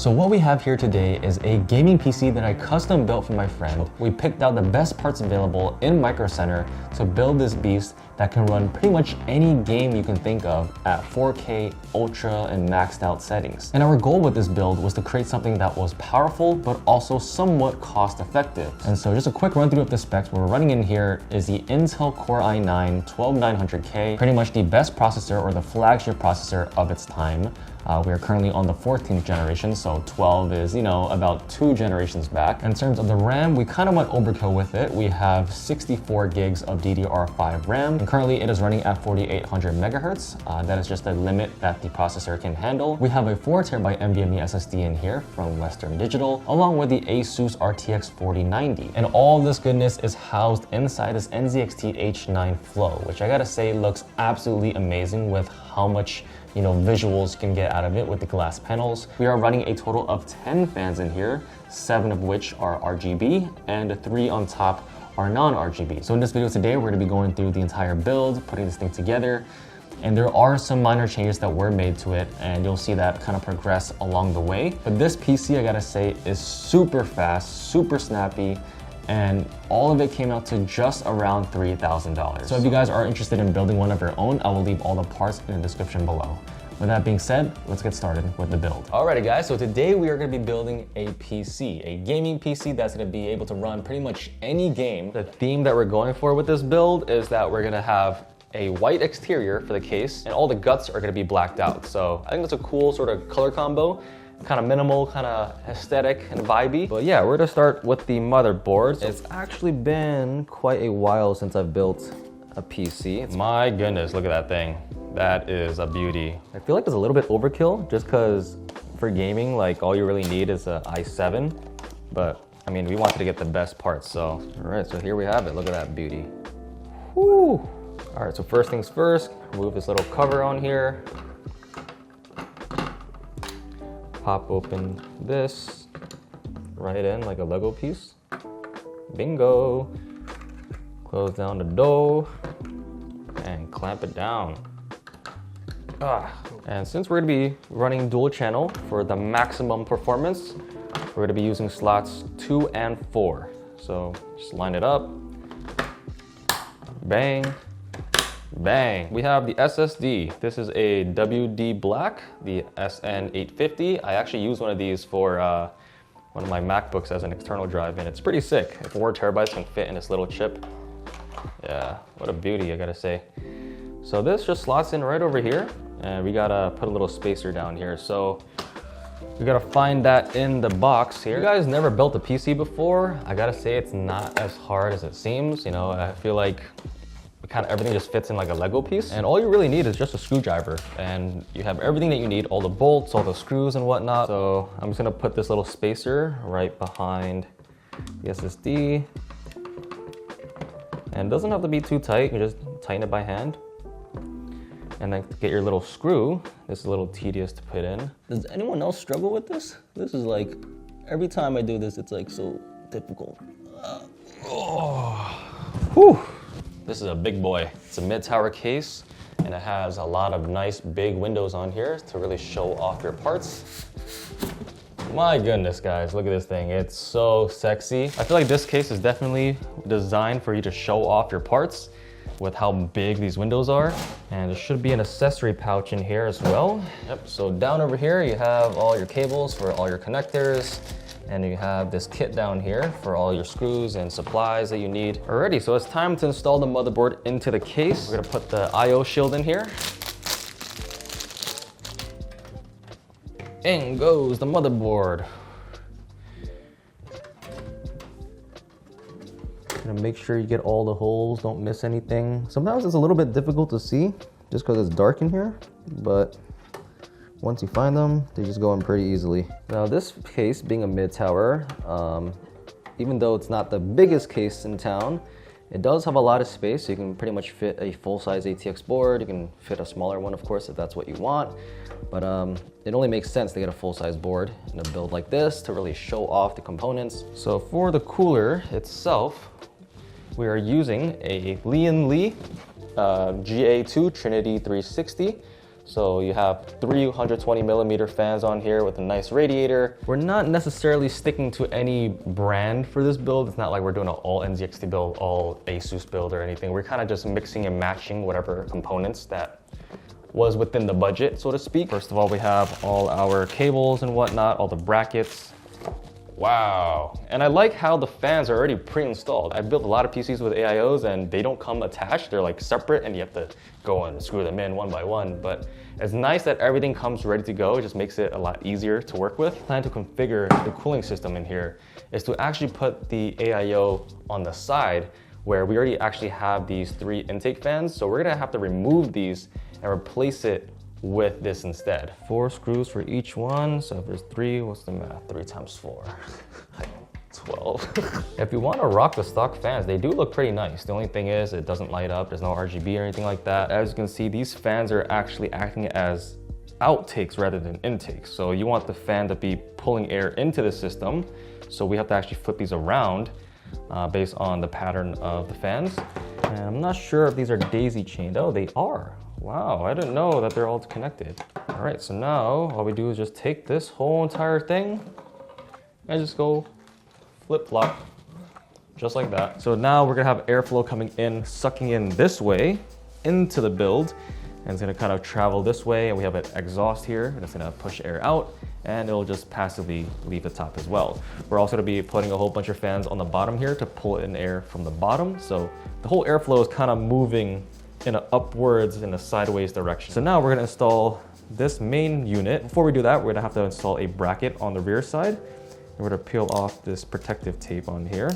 So what we have here today is a gaming PC that I custom built for my friend. We picked out the best parts available in Micro Center to build this beast that can run pretty much any game you can think of at 4K, ultra, and maxed out settings. And our goal with this build was to create something that was powerful, but also somewhat cost effective. And so just a quick run through of the specs. What we're running in here is the Intel Core i9-12900K, pretty much the best processor or the flagship processor of its time. We are currently on the 14th generation, so 12 is, about 2 generations back. In terms of the RAM, we kind of went overkill with it. We have 64 gigs of DDR5 RAM, and currently it is running at 4800 megahertz. That is just the limit that the processor can handle. We have a 4TB NVMe SSD in here from Western Digital, along with the Asus RTX 4090. And all this goodness is housed inside this NZXT H9 Flow, which I gotta say looks absolutely amazing with how much visuals you can get out of it with the glass panels. We are running a total of 10 fans in here, 7 of which are RGB and 3 on top are non-RGB. So in this video today, we're gonna be going through the entire build, putting this thing together, and there are some minor changes that were made to it, and you'll see that kind of progress along the way. But this PC, I gotta say, is super fast, super snappy, and all of it came out to just around $3,000. So if you guys are interested in building one of your own, I will leave all the parts in the description below. With that being said, let's get started with the build. Alrighty guys, so today we are gonna be building a PC, a gaming PC that's gonna be able to run pretty much any game. The theme that we're going for with this build is that we're gonna have a white exterior for the case, and all the guts are gonna be blacked out. So I think that's a cool sort of color combo. Kind of minimal, kind of aesthetic and vibey. But yeah, we're gonna start with the motherboard. It's actually been quite a while since I've built a PC. My goodness, look at that thing. That is a beauty. I feel like it's a little bit overkill just because for gaming, like all you really need is an i7. But I mean, we wanted to get the best parts, so. All right, so here we have it. Look at that beauty. Woo! All right, so first things first, remove this little cover on here. Pop open this right in like a Lego piece. Bingo. Close down the door and clamp it down. And since we're gonna be running dual channel for the maximum performance, we're gonna be using slots 2 and 4. So just line it up. Bang. Bang. We have the SSD. This is a WD Black, the SN850. I actually use one of these for one of my MacBooks as an external drive, and it's pretty sick. 4 terabytes can fit in this little chip. Yeah, what a beauty, I gotta say. So this just slots in right over here, and we gotta put a little spacer down here. So we gotta find that in the box here. If you guys never built a PC before, I gotta say it's not as hard as it seems. I feel like kind of everything just fits in like a Lego piece, and all you really need is just a screwdriver, and you have everything that you need, all the bolts, all the screws and whatnot. So I'm just gonna put this little spacer right behind the SSD, and it doesn't have to be too tight. You just tighten it by hand, and then get your little screw. This is a little tedious to put in. Does anyone else struggle with this? This is like, every time I do this, it's like so difficult. Whew. This is a big boy. It's a mid-tower case, and it has a lot of nice big windows on here to really show off your parts. My goodness, guys, look at this thing. It's so sexy. I feel like this case is definitely designed for you to show off your parts with how big these windows are. And there should be an accessory pouch in here as well. Yep, so down over here, you have all your cables for all your connectors. And you have this kit down here for all your screws and supplies that you need. Alrighty, so it's time to install the motherboard into the case. We're gonna put the I/O shield in here. In goes the motherboard. Gonna make sure you get all the holes, don't miss anything. Sometimes it's a little bit difficult to see just because it's dark in here, but once you find them, they just go in pretty easily. Now this case being a mid-tower, even though it's not the biggest case in town, it does have a lot of space. So you can pretty much fit a full-size ATX board. You can fit a smaller one, of course, if that's what you want. But it only makes sense to get a full-size board in a build like this to really show off the components. So for the cooler itself, we are using a Lian Li GA2 Trinity 360. So you have 320mm fans on here with a nice radiator. We're not necessarily sticking to any brand for this build. It's not like we're doing an all NZXT build, all Asus build or anything. We're kind of just mixing and matching whatever components that was within the budget, so to speak. First of all, we have all our cables and whatnot, all the brackets. Wow. And I like how the fans are already pre-installed. I built a lot of PCs with AIOs and they don't come attached. They're like separate and you have to go and screw them in one by one. But it's nice that everything comes ready to go. It just makes it a lot easier to work with. I plan to configure the cooling system in here is to actually put the AIO on the side where we already actually have these 3 intake fans. So we're gonna have to remove these and replace it with this instead. 4 screws for each one. So if there's 3, what's the math? 3 times 4, 12. If you want to rock the stock fans, they do look pretty nice. The only thing is it doesn't light up. There's no RGB or anything like that. As you can see, these fans are actually acting as outtakes rather than intakes. So you want the fan to be pulling air into the system. So we have to actually flip these around based on the pattern of the fans. And I'm not sure if these are daisy chained. Oh, they are. Wow, I didn't know that they're all connected. All right, so now all we do is just take this whole entire thing and just go flip-flop, just like that. So now we're gonna have airflow coming in, sucking in this way into the build, and it's gonna kind of travel this way, and we have an exhaust here, and it's gonna push air out, and it'll just passively leave the top as well. We're also gonna be putting a whole bunch of fans on the bottom here to pull in air from the bottom, so the whole airflow is kind of moving in an upwards in a sideways direction. So now we're gonna install this main unit. Before we do that, we're gonna have to install a bracket on the rear side. And we're gonna peel off this protective tape on here.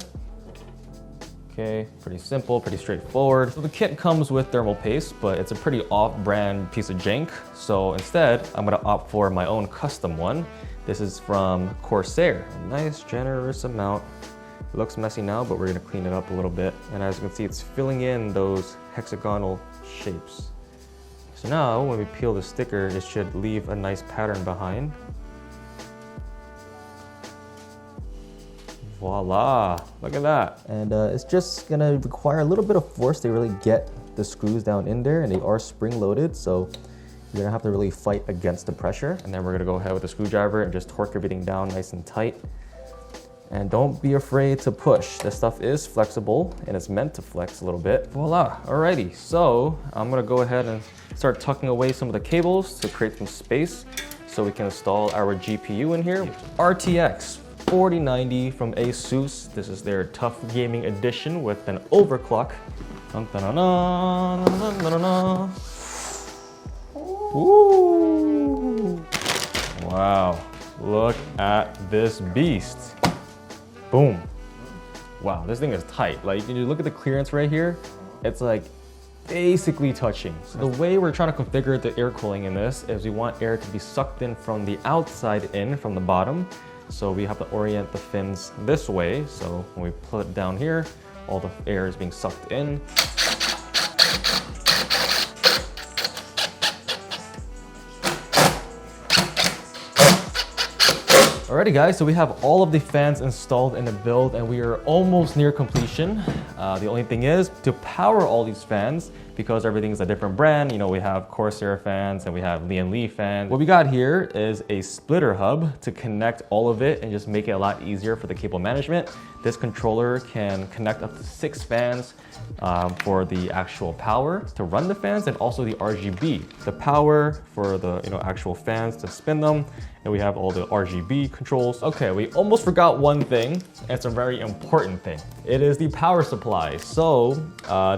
Okay, pretty simple, pretty straightforward. So the kit comes with thermal paste, but it's a pretty off-brand piece of jank. So instead, I'm gonna opt for my own custom one. This is from Corsair, a nice generous amount. It looks messy now, but we're gonna clean it up a little bit. And as you can see, it's filling in those hexagonal shapes. So now when we peel the sticker, it should leave a nice pattern behind. Voila, look at that. And it's just gonna require a little bit of force to really get the screws down in there, and they are spring loaded, so you're gonna have to really fight against the pressure. And then we're gonna go ahead with the screwdriver and just torque everything down nice and tight. And don't be afraid to push. This stuff is flexible and it's meant to flex a little bit. Voila, alrighty. So I'm gonna go ahead and start tucking away some of the cables to create some space so we can install our GPU in here. RTX 4090 from Asus. This is their TUF Gaming Edition with an overclock. Dun, dun, dun, dun, dun, dun, dun, dun. Ooh. Wow, look at this beast. Boom. Wow, this thing is tight. Like, you look at the clearance right here, it's like basically touching. So the way we're trying to configure the air cooling in this is we want air to be sucked in from the outside in, from the bottom. So we have to orient the fins this way. So when we put it down here, all the air is being sucked in. Alrighty guys, so we have all of the fans installed in the build and we are almost near completion. The only thing is to power all these fans, because everything's a different brand. You know, we have Corsair fans and we have Lian Li fans. What we got here is a splitter hub to connect all of it and just make it a lot easier for the cable management. This controller can connect up to 6 fans for the actual power to run the fans, and also the RGB, the power for the actual fans to spin them, and we have all the RGB controls. Okay, we almost forgot one thing, and it's a very important thing. It is the power supply. So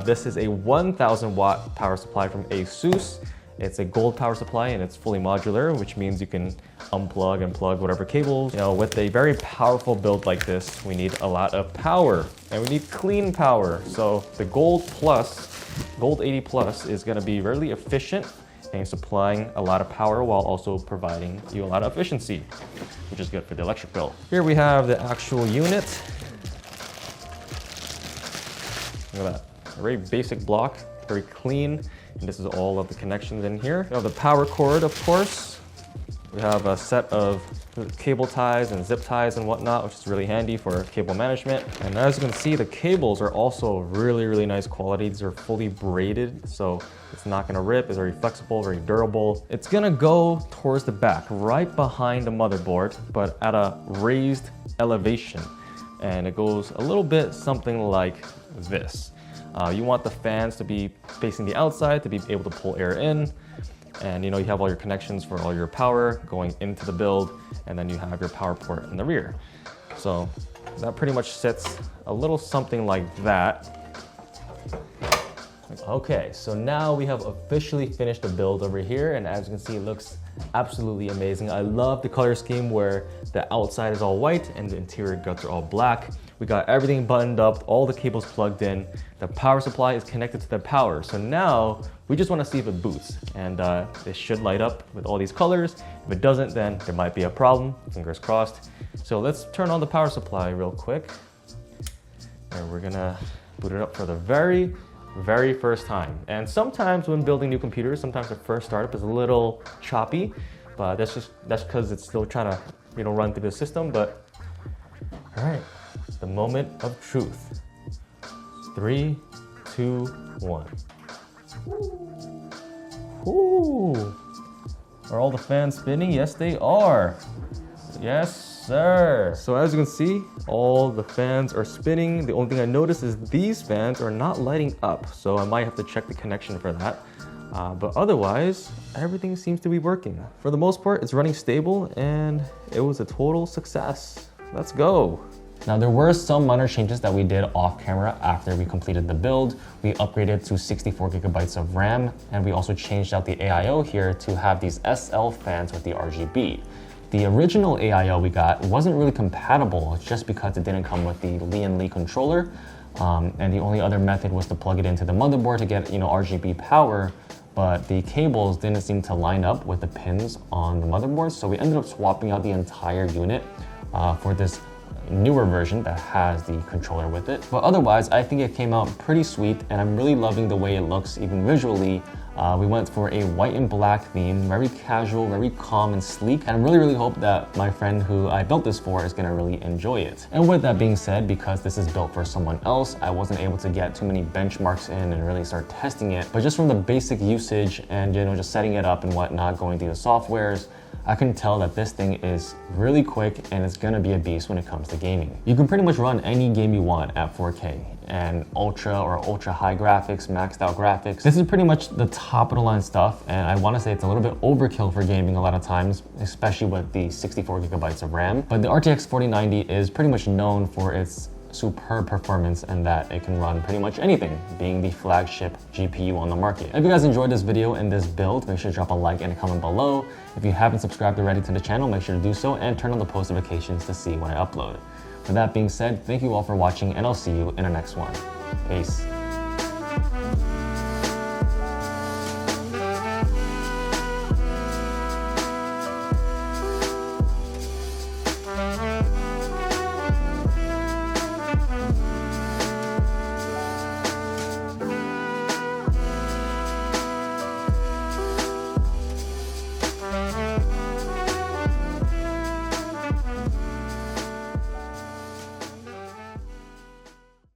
this is a 1000 watt power supply from Asus. It's a gold power supply and it's fully modular, which means you can unplug and plug whatever cables. You know, with a very powerful build like this, we need a lot of power and we need clean power. So the Gold 80 Plus is gonna be really efficient and supplying a lot of power while also providing you a lot of efficiency, which is good for the electric bill. Here we have the actual unit. Look at that, a very basic block, very clean. And this is all of the connections in here. We have the power cord, of course. We We have a set of cable ties and zip ties and whatnot, which is really handy for cable management. And as you can see, the cables are also really nice quality. These are fully braided, so it's not gonna rip. It's very flexible, very durable. It's gonna go towards the back, right behind the motherboard, but at a raised elevation. And it goes a little bit something like this. You want the fans to be facing the outside to be able to pull air in. And you have all your connections for all your power going into the build, and then you have your power port in the rear. So that pretty much sits a little something like that. Okay, so now we have officially finished the build over here, and as you can see, it looks absolutely amazing. I love the color scheme where the outside is all white and the interior guts are all black. We got everything buttoned up, all the cables plugged in. The power supply is connected to the power. So now we just want to see if it boots, and it should light up with all these colors. If it doesn't, then there might be a problem, fingers crossed. So let's turn on the power supply real quick. And we're gonna boot it up for the very first time. And sometimes when building new computers, sometimes the first startup is a little choppy, but that's because it's still trying to run through the system. But all right, the moment of truth. 3, 2, 1. Ooh. Are all the fans spinning? Yes, they are. Yes, sir. So as you can see, all the fans are spinning. The only thing I noticed is these fans are not lighting up, so I might have to check the connection for that. But otherwise, everything seems to be working. For the most part, it's running stable, and it was a total success. Let's go. Now there were some minor changes that we did off camera after we completed the build. We upgraded to 64 gigabytes of RAM, and we also changed out the AIO here to have these SL fans with the RGB. The original AIO we got wasn't really compatible just because it didn't come with the Lian Li controller, and the only other method was to plug it into the motherboard to get RGB power, but the cables didn't seem to line up with the pins on the motherboard, so we ended up swapping out the entire unit for this newer version that has the controller with it. But otherwise, I think it came out pretty sweet, and I'm really loving the way it looks even visually. We went for a white and black theme, very casual, very calm and sleek, and I really hope that my friend who I built this for is gonna really enjoy it. And with that being said, because this is built for someone else, I wasn't able to get too many benchmarks in and really start testing it, but just from the basic usage and just setting it up and whatnot, going through the softwares, I can tell that this thing is really quick and it's gonna be a beast when it comes to gaming. You can pretty much run any game you want at 4K and ultra or ultra high graphics, maxed out graphics. This is pretty much the top of the line stuff, and I wanna say it's a little bit overkill for gaming a lot of times, especially with the 64 gigabytes of RAM. But the RTX 4090 is pretty much known for its superb performance and that it can run pretty much anything, being the flagship GPU on the market. If you guys enjoyed this video and this build, make sure to drop a like and a comment below. If you haven't subscribed already to the channel, make sure to do so and turn on the post notifications to see when I upload. With that being said, thank you all for watching, and I'll see you in the next one. Peace.